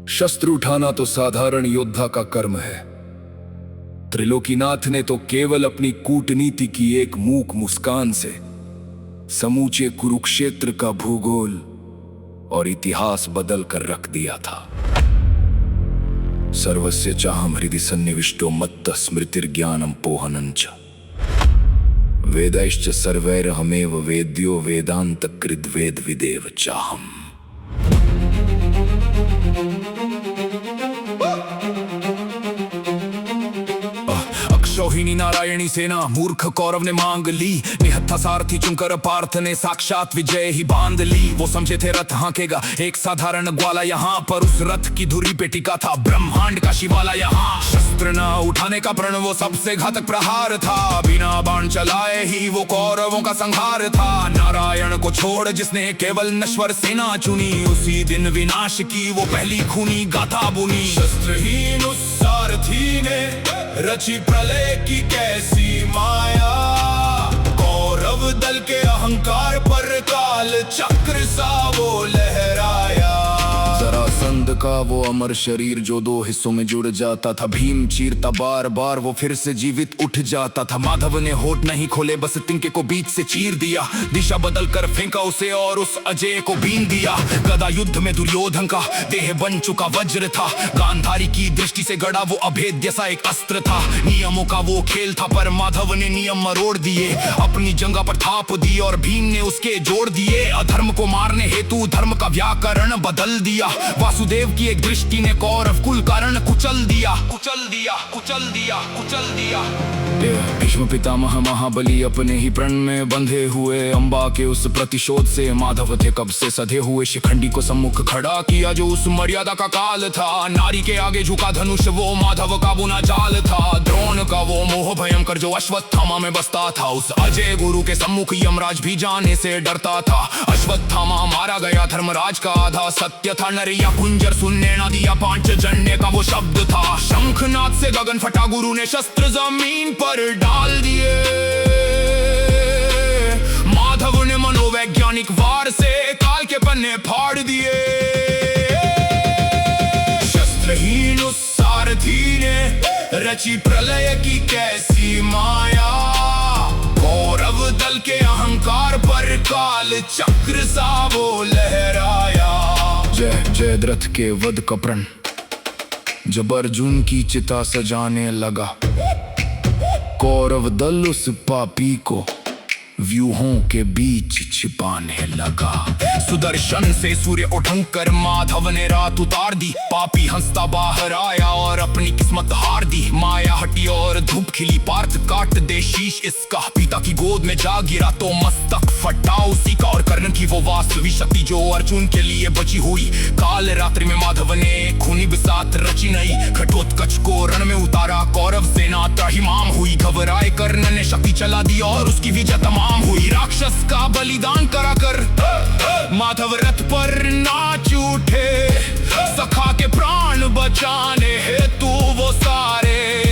शस्त्र उठाना तो साधारण योद्धा का कर्म है। त्रिलोकीनाथ ने तो केवल अपनी कूटनीति की एक मूक मुस्कान से समूचे कुरुक्षेत्र का भूगोल और इतिहास बदल कर रख दिया था। सर्वस्य चाहम हृदि सन्निविष्टो मत्त स्मृतिर्ज्ञानम पोहनञ्च वेदैश्च सर्वैरहमेव वेद्यो वेदांत कृद्वेद विदेव चाहम। अक्षौहिणी नारायणी सेना मूर्ख कौरव ने मांग ली, निहत्था सारथी चुनकर पार्थ ने साक्षात विजय ही बांध ली। वो समझे थे रथ हांकेगा एक साधारण ग्वाला, यहाँ पर उस रथ की धुरी पे टिका था ब्रह्मांड का शिवाला। यहाँ शस्त्र न उठाने का प्रण वो सबसे घातक प्रहार था, बिना बाण चलाए ही वो कौरवों का संहार था। नारायण को छोड़ जिसने केवल नश्वर सेना चुनी, उसी दिन विनाश की वो पहली खूनी गाथा बुनी। शस्त्रहीन उस सारथी ने रची प्रलय की कैसी माया, कौरव दल के अहंकार पर काल चक्र सा वो लहराया। जरासंध का वो अमर शरीर जो दो हिस्सों में जुड़ जाता था, भीम चीरता बार बार वो फिर से जीवित उठ जाता था। माधव ने होठ नहीं खोले, बस तिनके को बीच से चीर दिया, दिशा बदल कर फेंका उसे और उस अजय को बीन दिया। गदा युद्ध में दुर्योधन का देह बन चुका वज्र था, गांधारी की दृष्टि से गड़ा वो अभेद्य सा एक अस्त्र था। नियमों का वो खेल था पर माधव ने नियम मरोड़ दिए, अपनी जंगा पर थाप दी और भीम ने उसके जोड़ दिए। अधर्म को मारने हेतु धर्म का व्याकरण बदल दिया, वासुदेव की एक दृष्टि ने कौरव कुल कारण कुचल दिया, कुचल दिया, कुचल दिया, कुचल दिया। भीष्म पितामह महाबली अपने ही प्रण में बंधे हुए, अंबा के उस प्रतिशोध से माधव थे कब से सधे हुए। शिखंडी को सम्मुख खड़ा किया जो उस मर्यादा का काल था, नारी के आगे झुका धनुष वो माधव का बुना जाल था। द्रोण का वो मोह भयंकर जो अश्वत्थामा में बसता था, उस अजय गुरु के सम्मुख यमराज भी जाने से डरता था। अश्वत्थामा मारा गया धर्मराज का आधा सत्य था, नरिया कुंजर सुनने न दिया पांचजन्य का वो शब्द था। शंखनाद से गगन फटा, गुरु ने शस्त्र जमीन पर डाल दिए, माधव ने मनोवैज्ञानिक वार से काल के पन्ने फाड़ दिए। शस्त्रहीन उस सारथी ने रची प्रलय की कैसी माया, कौरव दल के अहंकार पर काल चक्र सा वो लहराया। जय जयद्रथ के वध का प्रण जब अर्जुन की चिता सजाने लगा, कौरव दल उस पापी को व्यूहों के बीच छिपाने लगा। सुदर्शन से सूर्य उठंग कर माधव ने रात उतार दी, पापी हंसता बाहर आया और अपनी किस्मत हार दी। माया हटी और धूप खिली, पार्थ काट दे शीश इसका, पिता की गोद में जा गिरा तो मस्तक फटा उसी का। और कर्ण की वो वास्तविक शक्ति जो अर्जुन के लिए बची हुई, काल रात्रि में माधव ने खूनी बिसात रची नहीं। घटोत्कच को रण में उतारा, कौरव सेना त्राहिमाम हुई। घबराए कर्ण ने शक्ति चला दी और उसकी विजय तमाम हुई। राक्षस का बलिदान करा कर माधव रथ पर नाच उठे, सखा के प्राण बचाने हेतु वो सारे